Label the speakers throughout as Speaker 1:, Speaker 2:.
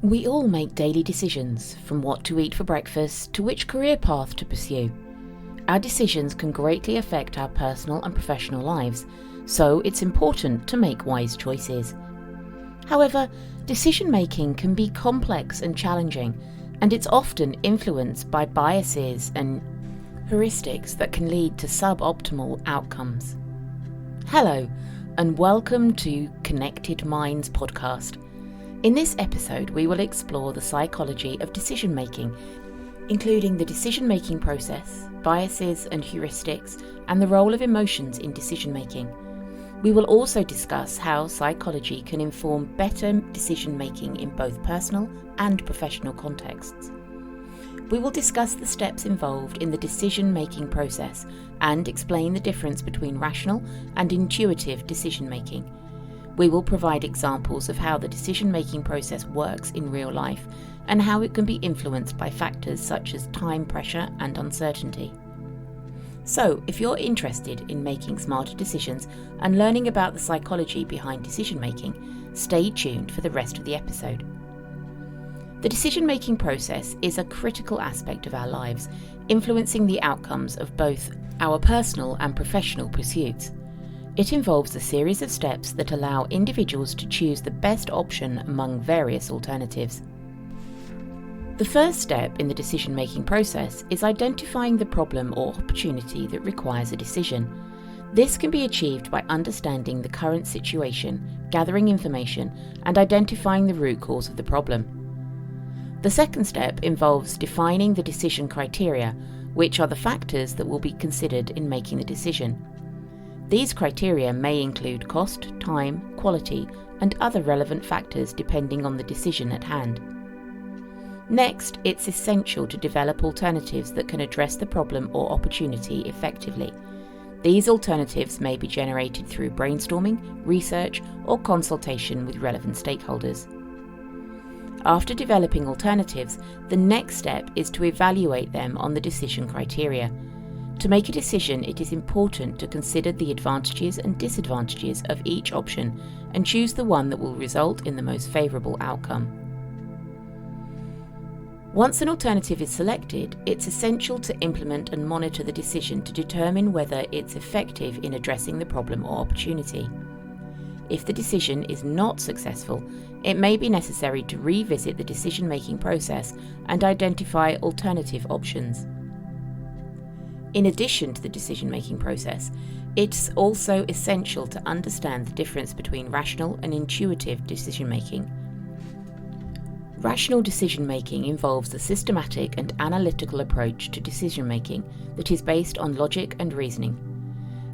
Speaker 1: We all make daily decisions, from what to eat for breakfast to which career path to pursue. Our decisions can greatly affect our personal and professional lives, so it's important to make wise choices. However, decision-making can be complex and challenging, and it's often influenced by biases and heuristics that can lead to suboptimal outcomes. Hello, and welcome to Connected Minds podcast. In this episode, we will explore the psychology of decision-making, including the decision-making process, biases and heuristics, and the role of emotions in decision-making. We will also discuss how psychology can inform better decision-making in both personal and professional contexts. We will discuss the steps involved in the decision-making process and explain the difference between rational and intuitive decision-making. We will provide examples of how the decision-making process works in real life and how it can be influenced by factors such as time pressure and uncertainty. So, if you're interested in making smarter decisions and learning about the psychology behind decision-making, stay tuned for the rest of the episode. The decision-making process is a critical aspect of our lives, influencing the outcomes of both our personal and professional pursuits. It involves a series of steps that allow individuals to choose the best option among various alternatives. The first step in the decision-making process is identifying the problem or opportunity that requires a decision. This can be achieved by understanding the current situation, gathering information, and identifying the root cause of the problem. The second step involves defining the decision criteria, which are the factors that will be considered in making the decision. These criteria may include cost, time, quality, and other relevant factors depending on the decision at hand. Next, it's essential to develop alternatives that can address the problem or opportunity effectively. These alternatives may be generated through brainstorming, research, or consultation with relevant stakeholders. After developing alternatives, the next step is to evaluate them on the decision criteria. To make a decision, it is important to consider the advantages and disadvantages of each option and choose the one that will result in the most favourable outcome. Once an alternative is selected, it's essential to implement and monitor the decision to determine whether it's effective in addressing the problem or opportunity. If the decision is not successful, it may be necessary to revisit the decision-making process and identify alternative options. In addition to the decision-making process, it's also essential to understand the difference between rational and intuitive decision-making. Rational decision-making involves a systematic and analytical approach to decision-making that is based on logic and reasoning.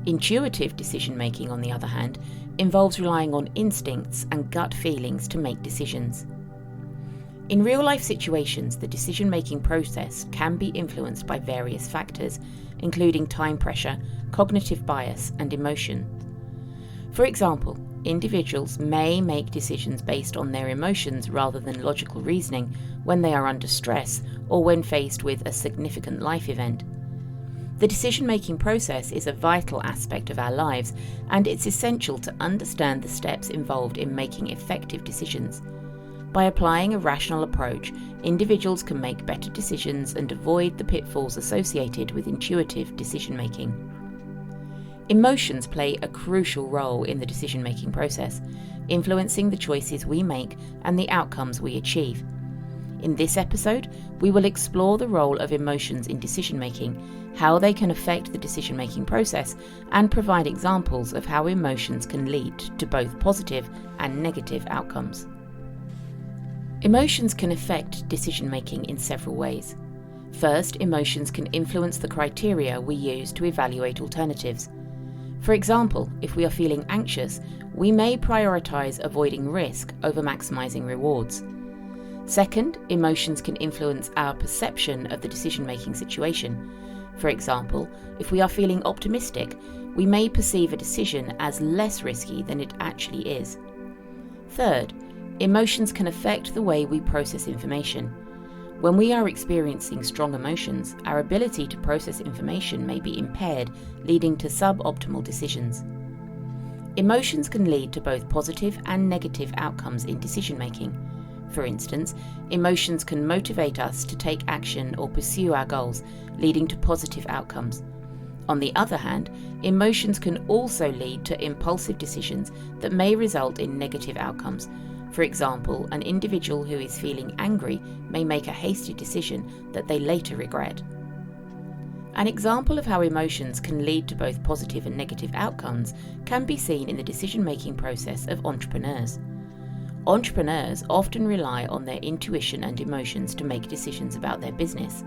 Speaker 1: Intuitive decision-making, on the other hand, involves relying on instincts and gut feelings to make decisions. In real-life situations, the decision-making process can be influenced by various factors, including time pressure, cognitive bias, and emotion. For example, individuals may make decisions based on their emotions rather than logical reasoning when they are under stress or when faced with a significant life event. The decision-making process is a vital aspect of our lives, and it's essential to understand the steps involved in making effective decisions. By applying a rational approach, individuals can make better decisions and avoid the pitfalls associated with intuitive decision-making. Emotions play a crucial role in the decision-making process, influencing the choices we make and the outcomes we achieve. In this episode, we will explore the role of emotions in decision-making, how they can affect the decision-making process, and provide examples of how emotions can lead to both positive and negative outcomes. Emotions can affect decision-making in several ways. First, emotions can influence the criteria we use to evaluate alternatives. For example, if we are feeling anxious, we may prioritize avoiding risk over maximizing rewards. Second, emotions can influence our perception of the decision-making situation. For example, if we are feeling optimistic, we may perceive a decision as less risky than it actually is. Third, emotions can affect the way we process information. When we are experiencing strong emotions, our ability to process information may be impaired, leading to suboptimal decisions. Emotions can lead to both positive and negative outcomes in decision-making. For instance, emotions can motivate us to take action or pursue our goals, leading to positive outcomes. On the other hand, emotions can also lead to impulsive decisions that may result in negative outcomes. For example, an individual who is feeling angry may make a hasty decision that they later regret. An example of how emotions can lead to both positive and negative outcomes can be seen in the decision-making process of entrepreneurs. Entrepreneurs often rely on their intuition and emotions to make decisions about their business.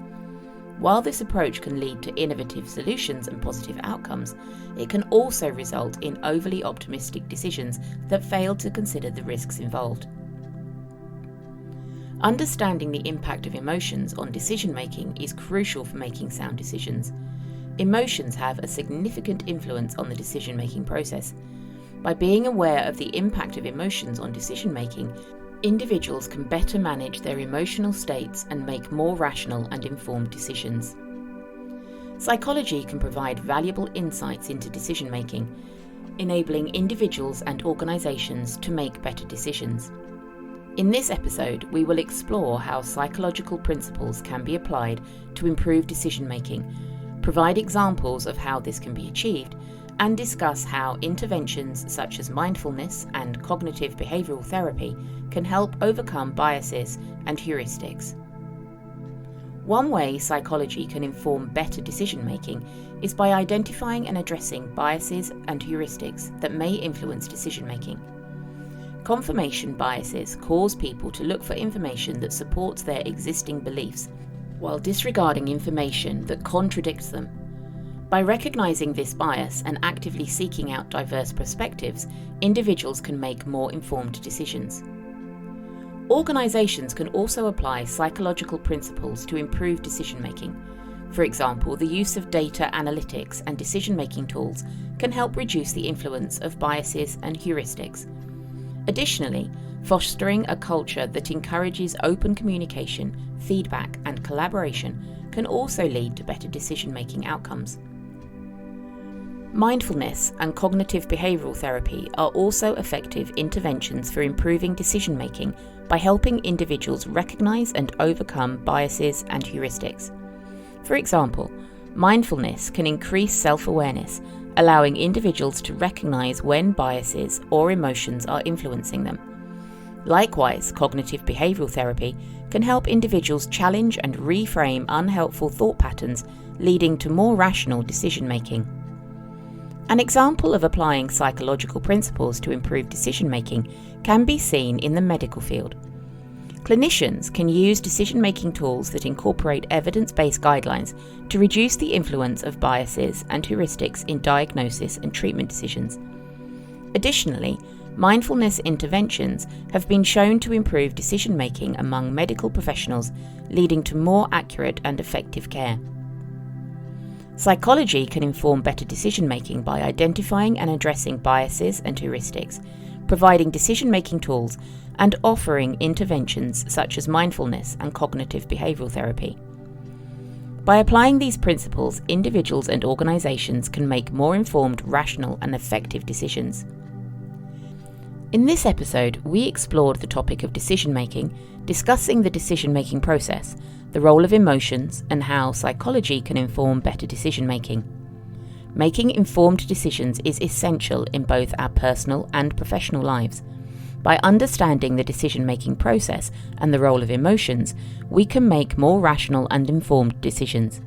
Speaker 1: While this approach can lead to innovative solutions and positive outcomes, it can also result in overly optimistic decisions that fail to consider the risks involved. Understanding the impact of emotions on decision-making is crucial for making sound decisions. Emotions have a significant influence on the decision-making process. By being aware of the impact of emotions on decision-making, individuals can better manage their emotional states and make more rational and informed decisions. Psychology can provide valuable insights into decision-making, enabling individuals and organizations to make better decisions. In this episode, we will explore how psychological principles can be applied to improve decision-making, provide examples of how this can be achieved, and discuss how interventions such as mindfulness and cognitive behavioral therapy can help overcome biases and heuristics. One way psychology can inform better decision-making is by identifying and addressing biases and heuristics that may influence decision-making. Confirmation biases cause people to look for information that supports their existing beliefs, while disregarding information that contradicts them. By recognizing this bias and actively seeking out diverse perspectives, individuals can make more informed decisions. Organizations can also apply psychological principles to improve decision-making. For example, the use of data analytics and decision-making tools can help reduce the influence of biases and heuristics. Additionally, fostering a culture that encourages open communication, feedback, and collaboration can also lead to better decision-making outcomes. Mindfulness and cognitive behavioral therapy are also effective interventions for improving decision-making by helping individuals recognize and overcome biases and heuristics. For example, mindfulness can increase self-awareness, allowing individuals to recognize when biases or emotions are influencing them. Likewise, cognitive behavioral therapy can help individuals challenge and reframe unhelpful thought patterns, leading to more rational decision-making. An example of applying psychological principles to improve decision-making can be seen in the medical field. Clinicians can use decision-making tools that incorporate evidence-based guidelines to reduce the influence of biases and heuristics in diagnosis and treatment decisions. Additionally, mindfulness interventions have been shown to improve decision-making among medical professionals, leading to more accurate and effective care. Psychology can inform better decision-making by identifying and addressing biases and heuristics, providing decision-making tools, and offering interventions such as mindfulness and cognitive behavioral therapy. By applying these principles, individuals and organizations can make more informed, rational, and effective decisions. In this episode, we explored the topic of decision-making, discussing the decision-making process, the role of emotions, and how psychology can inform better decision-making. Making informed decisions is essential in both our personal and professional lives. By understanding the decision-making process and the role of emotions, we can make more rational and informed decisions.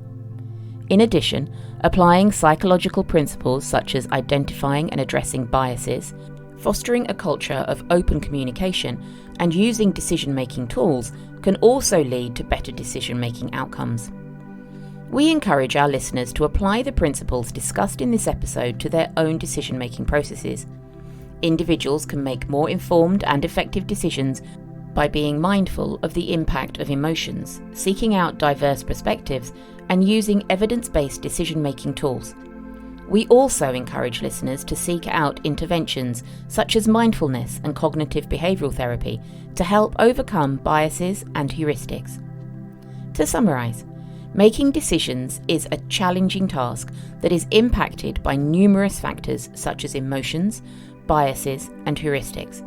Speaker 1: In addition, applying psychological principles such as identifying and addressing biases, fostering a culture of open communication, and using decision-making tools can also lead to better decision-making outcomes. We encourage our listeners to apply the principles discussed in this episode to their own decision-making processes. Individuals can make more informed and effective decisions by being mindful of the impact of emotions, seeking out diverse perspectives, and using evidence-based decision-making tools. We also encourage listeners to seek out interventions such as mindfulness and cognitive behavioral therapy to help overcome biases and heuristics. To summarize, making decisions is a challenging task that is impacted by numerous factors such as emotions, biases, and heuristics.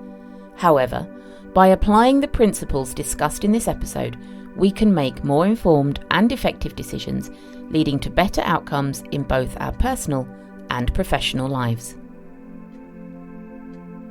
Speaker 1: However, By applying the principles discussed in this episode, we can make more informed and effective decisions, leading to better outcomes in both our personal and professional lives.